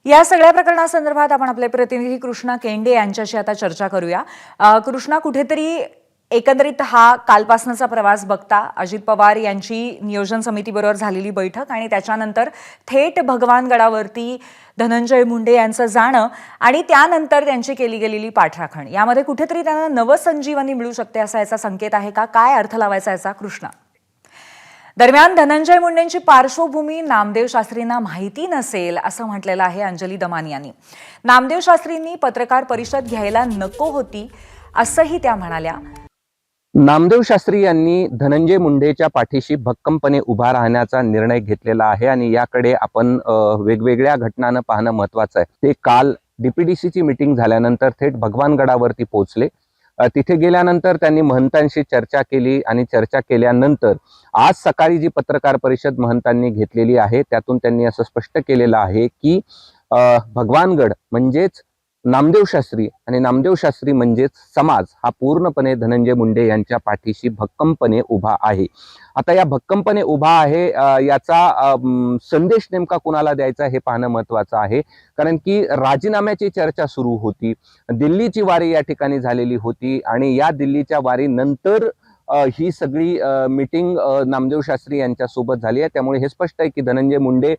या सगळ्या प्रकरणासंदर्भात आपण आपले प्रतिनिधी कृष्णा केंडे यांच्याशी आता चर्चा करूया। कृष्णा, कुठेतरी एकंदरीत हा कालपासनाचा प्रवास बघता अजित पवार यांची नियोजन समितीबरोबर झालेली बैठक आणि त्याच्यानंतर थेट भगवानगडावरती धनंजय मुंडे यांचं जाणं आणि त्यानंतर त्यांची केली गेलेली पाठराखण, यामध्ये कुठेतरी त्यांना नवसंजीवनी मिळू शकते असा याचा संकेत आहे का? काय अर्थ लावायचा याचा कृष्णा? दरम्यान धनंजय मुंडेंची पार्श्वभूमी नामदेव शास्त्रींना माहिती नसेल असं म्हटलेलं आहे अंजली दमानी यांनी। नामदेव शास्त्रींनी पत्रकार परिषद घ्यायला नको होती असंही त्या म्हणाल्या। नामदेव शास्त्री यांनी धनंजय मुंडेच्या पाठीशी भक्कमपणे उभा राहण्याचा निर्णय घेतलेला आहे आणि याकडे आपण वेगवेगळ्या घटनांना पाहणं महत्त्वाचं आहे। ते काल डीपीडीसीची मीटिंग झाल्यानंतर थेट भगवानगडावरती पोहोचले। तिथे गेल्यानंतर त्यांनी महंतांशी चर्चा केली आणि चर्चा केल्यानंतर आज सकाळी जी पत्रकार परिषद महंतांनी घेतलेली आहे त्यातून त्यांनी असं स्पष्ट केलेलं आहे की भगवानगड म्हणजेच नामदेव शास्त्री आणि नामदेव शास्त्री म्हणजेच समाज हा पूर्णपणे धनंजय मुंडे यांच्या पाठीशी भक्कमपणे उभा आहे। आता या भक्कमपणे उभा आहे याचा संदेश नेमका कुणाला द्यायचा हे पाहणं महत्त्वाचं आहे, कारण की राजीनाम्याची चर्चा सुरू होती, दिल्लीची वारी या ठिकाणी झालेली होती आणि या दिल्लीच्या वारीनंतर ही सगळी मीटिंग नामदेव शास्त्री यांच्या सोबत झाली आहे। त्यामुळे हे स्पष्ट आहे की धनंजय मुंडे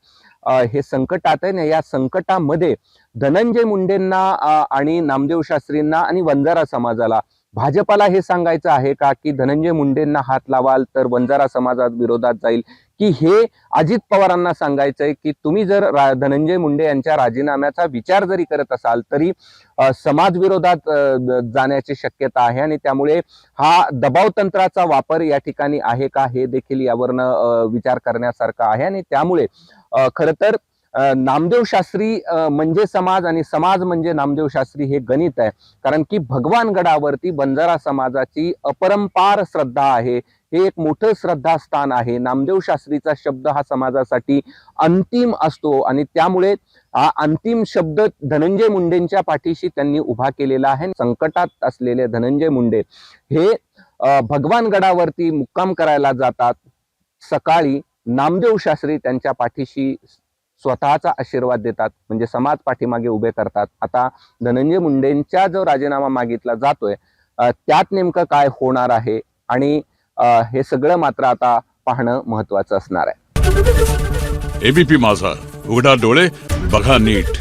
हे संकटात आहे आणि या संकटामध्ये धनंजय मुंडेंना आणि नामदेव शास्त्रींना आणि वंजारा समाजाला, भाजपाला हे सांगायचं आहे का की धनंजय मुंडेंना हात लावाल तर वंजारा समाजात विरोधात जाईल, की हे अजित पवारांना सांगायचंय की तुम्ही जर धनंजय मुंडे यांच्या राजीनाम्याचा विचार जरी करत असाल तरी समाज विरोधात जाण्याची शक्यता आहे आणि त्यामुळे हा दबाव तंत्राचा वापर या ठिकाणी आहे का हे देखील यावरनं विचार करण्यासारखं आहे। आणि त्यामुळे खरं तर नामदेव शास्त्री म्हणजे समाज आणि समाज म्हणजे नामदेव शास्त्री हे गणित आहे, कारण की भगवानगडावरती बंजारा समाजाची अपरंपार श्रद्धा आहे, हे एक मोठं श्रद्धास्थान आहे। नामदेव शास्त्रीचा शब्द हा समाजासाठी अंतिम असतो आणि त्यामुळे हा अंतिम शब्द धनंजय मुंडेंच्या पाठीशी त्यांनी उभा केलेला आहे। संकटात असलेले धनंजय मुंडे हे भगवानगडावरती मुक्काम करायला जातात। सकाळी नामदेव शास्त्री त्यांच्या पाठीशी स्वतःचा आशीर्वाद देतात, म्हणजे समाज पाठीमागे उभे करतात। आता धनंजय मुंडेंचा जो राजीनामा मागितला जातोय त्यात नेमकं काय होणार आहे आणि हे सगळं मात्र आता पाहणं महत्त्वाचं असणार आहे। एबीपी माझा, उघडा डोळे बघा नीट।